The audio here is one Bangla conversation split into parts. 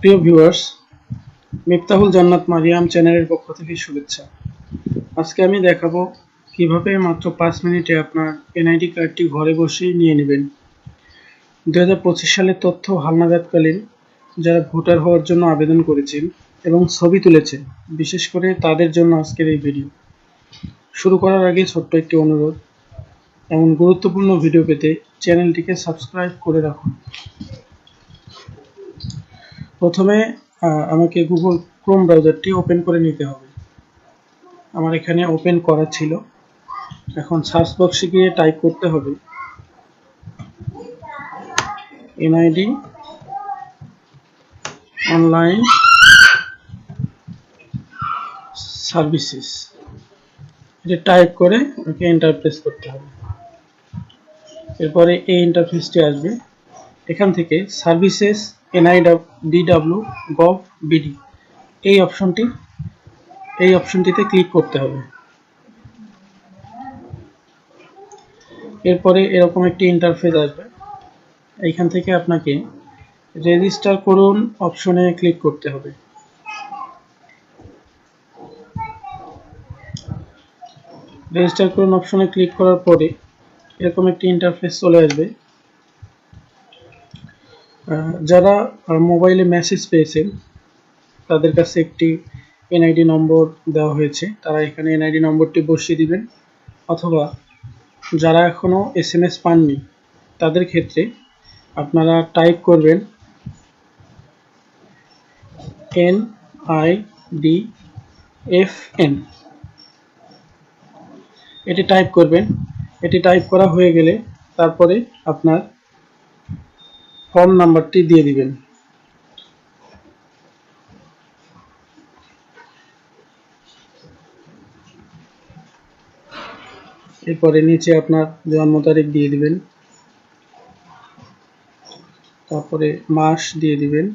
প্রিয় ভিউয়ার্স, মিফতাহুল জান্নাত মারিয়াম চ্যানেলের পক্ষ থেকে শুভেচ্ছা। আজকে আমি দেখাবো কিভাবে মাত্র 5 মিনিটে আপনার এনআইডি কার্ডটি ঘরে বসেই নিয়ে নেবেন। 2025 সালের তথ্য হালনাগাদকালীন যারা ভোটার হওয়ার জন্য আবেদন করেছেন এবং ছবি তুলেছেন, বিশেষ করে তাদের জন্য আজকের এই ভিডিও। শুরু করার আগে ছোট্ট একটি অনুরোধ, এমন গুরুত্বপূর্ণ ভিডিও পেতে চ্যানেলটিকে সাবস্ক্রাইব করে রাখুন। প্রথমে আমাকে গুগল ক্রোম ব্রাউজারটি ওপেন করে নিতে হবে। আমার এখানে ওপেন করা ছিল। এখন সার্চ বক্সে গিয়ে টাইপ করতে হবে এনআইডি অনলাইন সার্ভিসেস, এটা টাইপ করে ওকে এন্টার প্রেস করতে হবে। এরপরে এই ইন্টারফেসটি আসবে। এখান থেকে সার্ভিসেস NIDW গভ বিডি এই অপশনটিতে ক্লিক করতে হবে। এরপরে এরকম একটি ইন্টারফেস আসবে। এইখান থেকে আপনাকে রেজিস্টার করুন অপশনে ক্লিক করতে হবে। রেজিস্টার করুন অপশনে ক্লিক করার পরে এরকম একটি ইন্টারফেস চলে আসবে। যারা মোবাইলে মেসেজ পেয়েছেন তাদের কাছে একটি এনআইডি নম্বর দেওয়া হয়েছে, তারা এখানে এনআইডি নম্বরটি বসিয়ে দিবেন, অথবা যারা এখনো SMS পাননি তাদের ক্ষেত্রে আপনারা টাইপ করবেন NIDFN, এটি টাইপ করবেন। এটি টাইপ করা হয়ে গেলে তারপরে আপনার ফর্ম নাম্বারটি দিয়ে দিবেন। এরপরে নিচে আপনার জন্ম তারিখ দিয়ে দিবেন, তারপরে মাস দিয়ে দিবেন,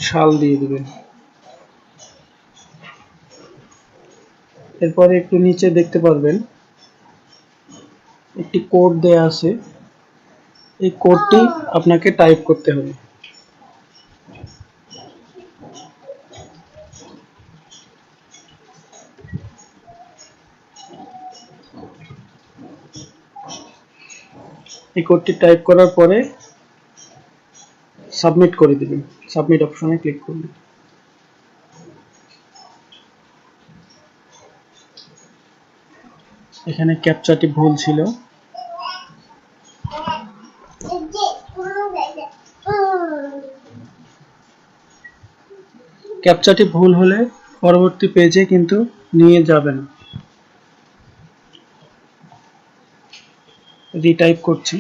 সাল দিয়ে দিবেন। এরপরে একটু নিচে দেখতে পারবেন একটি কোড দেয়া আছে, এই কোডটি আপনাকে টাইপ করতে হবে। এই কোডটি টাইপ করার পরে সাবমিট করে দিবেন। সাবমিট অপশনে ক্লিক করবেন। এখানে ক্যাপচাটি ভুল ছিল। ক্যাপচাটি ভুল হলে পরবর্তী পেজে কিন্তু নিয়ে যাবে না। রিটাইপ করছি।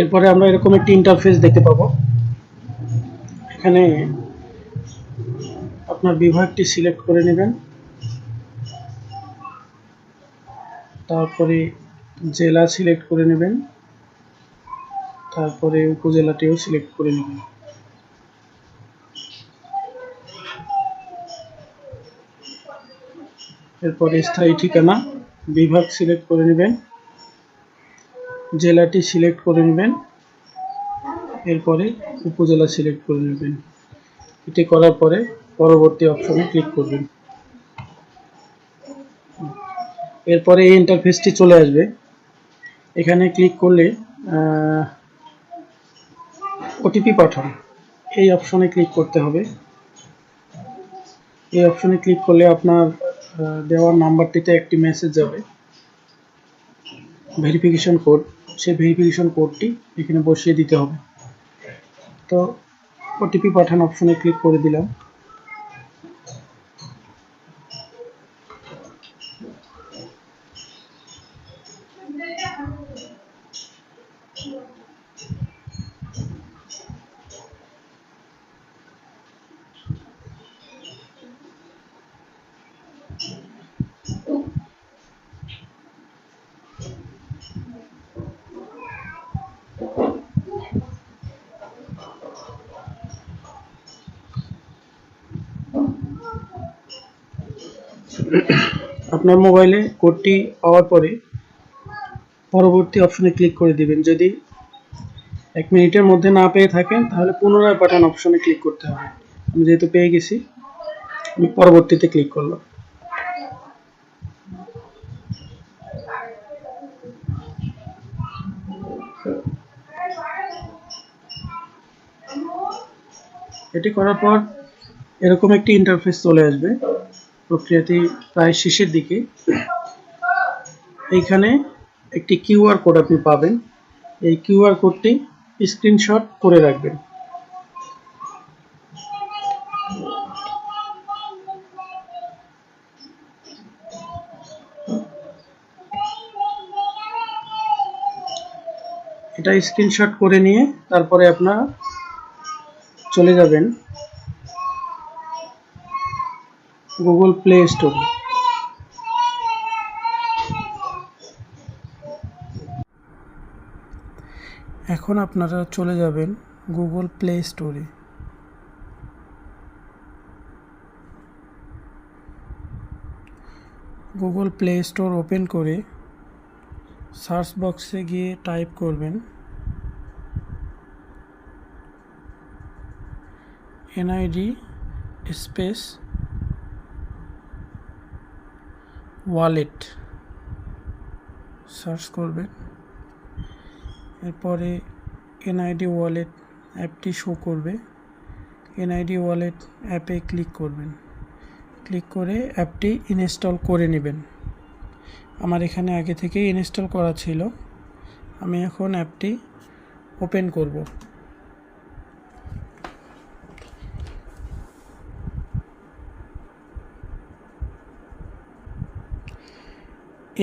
এরপরে আমরা এরকম একটি ইন্টারফেস দেখতে পাবো। এখানে আপনার বিভাগটি সিলেক্ট করে নেবেন, তারপরে জেলা সিলেক্ট করে নেবেন, তারপরে উপজেলাটিও সিলেক্ট করে নেবেন। এরপরে স্থায়ী ঠিকানা বিভাগ সিলেক্ট করে নেবেন, জেলাটি সিলেক্ট করে নেবেন, এরপরে উপজেলা সিলেক্ট করে নেবেন। এটি করার পরে পরবর্তী অপশনে ক্লিক করবেন। এরপরে এই ইন্টারফেসটি চলে আসবে। এখানে ক্লিক করলে ওটিপি পাঠান এই অপশনে ক্লিক করতে হবে। এই অপশনে ক্লিক করলে আপনার দেওয়া নাম্বারটিতে একটি মেসেজ যাবে, ভেরিফিকেশন কোড। সেই ভেরিফিকেশন কোডটি এখানে বসিয়ে দিতে হবে। তো ওটিপি পাঠান অপশনে ক্লিক করে দিলাম। আপনার মোবাইলে কোডটি পাওয়ার পরে পরবর্তী অপশনে ক্লিক করে দিবেন। যদি 1 মিনিটের মধ্যে না পেয়ে থাকেন তাহলে পুনরায় বাটন অপশনে ক্লিক করতে হবে। আমি যেহেতু পেয়ে গেছি, আমি পরবর্তীতে ক্লিক করলাম। এটি করার পর এরকম একটি ইন্টারফেস চলে আসবে। প্রক্রিয়াটি প্রায় শেষের দিকে। এইখানে একটি কিউআর কোড আপনি পাবেন। এই কিউআর কোডটি স্ক্রিনশট করে রাখবেন। এটা স্ক্রিনশট করে নিয়ে তারপরে আপনারা চলে যাবেন গুগল প্লে স্টোরে। এখন আপনারা চলে যাবেন গুগল প্লে স্টোরে। গুগল প্লে স্টোর ওপেন করে সার্চ বক্সে গিয়ে টাইপ করবেন এনআইডি স্পেস ওয়ালেট সার্চ করবেন। এরপরে এনআইডি ওয়ালেট অ্যাপটি শো করবে। এনআইডি ওয়ালেট অ্যাপে ক্লিক করবেন। ক্লিক করে অ্যাপটি ইনস্টল করে নেবেন। আমার এখানে আগে থেকেই ইনস্টল করা ছিল। আমি এখন অ্যাপটি ওপেন করব।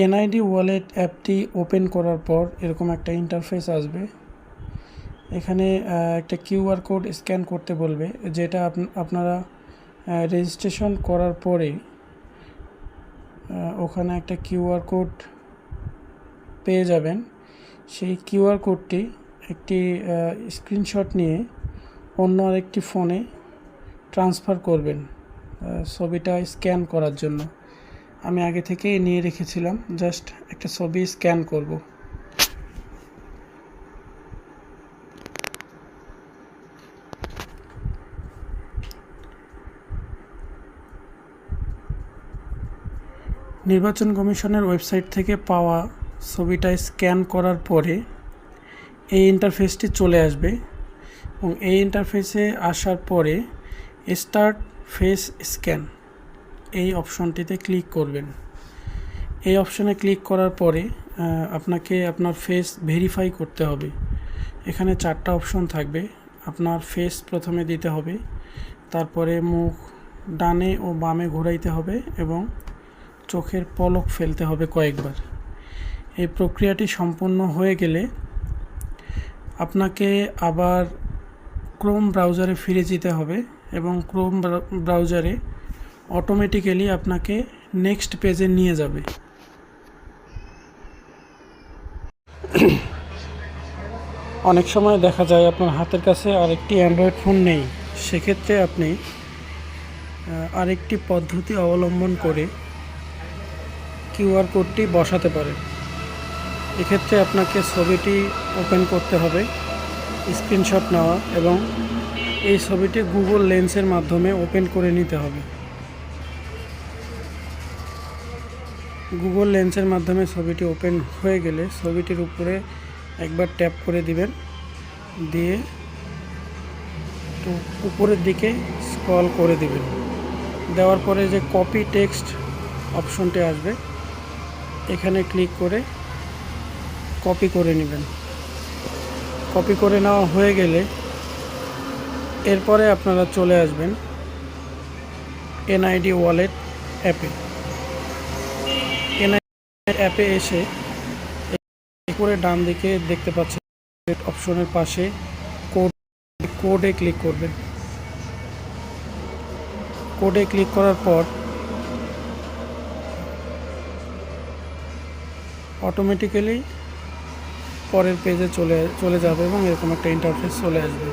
এনআইডি ওয়ালেট অ্যাপটি ওপেন করার পর এরকম একটা ইন্টারফেস আসবে। এখানে একটা কিউআর কোড স্ক্যান করতে বলবে, যেটা আপনারা রেজিস্ট্রেশন করার পরে ওখানে একটা কিউআর কোড পেয়ে যাবেন। সেই কিউআর কোডটি একটি স্ক্রিনশট নিয়ে অন্য আরেকটি ফোনে ট্রান্সফার করবেন ছবিটা স্ক্যান করার জন্য। আমি আগে থেকেই নিয়ে রেখেছিলাম, জাস্ট একটা ছবি স্ক্যান করব। নির্বাচন কমিশনের ওয়েবসাইট থেকে পাওয়া ছবিটা স্ক্যান করার পরে এই ইন্টারফেসটি চলে আসবে এবং এই ইন্টারফেসে আসার পরে স্টার্ট ফেস স্ক্যান এই অপশনটিতে ক্লিক করবেন। এই অপশনে ক্লিক করার পরে আপনাকে আপনার ফেস ভেরিফাই করতে হবে। এখানে 4টা অপশন থাকবে। আপনার ফেস প্রথমে দিতে হবে, তারপরে মুখ ডানে ও বামে ঘোরাইতে হবে এবং চোখের পলক ফেলতে হবে কয়েকবার। এই প্রক্রিয়াটি সম্পূর্ণ হয়ে গেলে আপনাকে আবার ক্রোম ব্রাউজারে ফিরে যেতে হবে এবং ক্রোম ব্রাউজারে অটোমেটিক্যালি আপনাকে নেক্সট পেজে নিয়ে যাবে। অনেক সময় দেখা যায় আপনার হাতের কাছে আরেকটি অ্যান্ড্রয়েড ফোন নেই। সেক্ষেত্রে আপনি আরেকটি পদ্ধতি অবলম্বন করে কিউআর কোডটি বসাতে পারেন। এক্ষেত্রে আপনাকে ছবিটি ওপেন করতে হবে, স্ক্রিনশট নেওয়া, এবং এই ছবিটি গুগল লেন্সের মাধ্যমে ওপেন করে নিতে হবে। গুগল লেন্সের মাধ্যমে ছবিটি ওপেন হয়ে গেলে ছবিটির উপরে একবার ট্যাপ করে দিবেন, দিয়ে একটু উপরের দিকে স্ক্রল করে দিবেন। দেওয়ার পরে যে কপি টেক্সট অপশনটি আসবে, এখানে ক্লিক করে কপি করে নেবেন। কপি করে নেওয়া হয়ে গেলে এরপরে আপনারা চলে আসবেন এনআইডি ওয়ালেট অ্যাপে। এনআইডি অ্যাপে এসে উপরে ডান দিকে দেখতে পাচ্ছেন অপশনের পাশে কোডে ক্লিক করবেন। কোডে ক্লিক করার পর অটোমেটিক্যালি পরের পেজে চলে যাবে এবং এরকম একটা ইন্টারফেস চলে আসবে।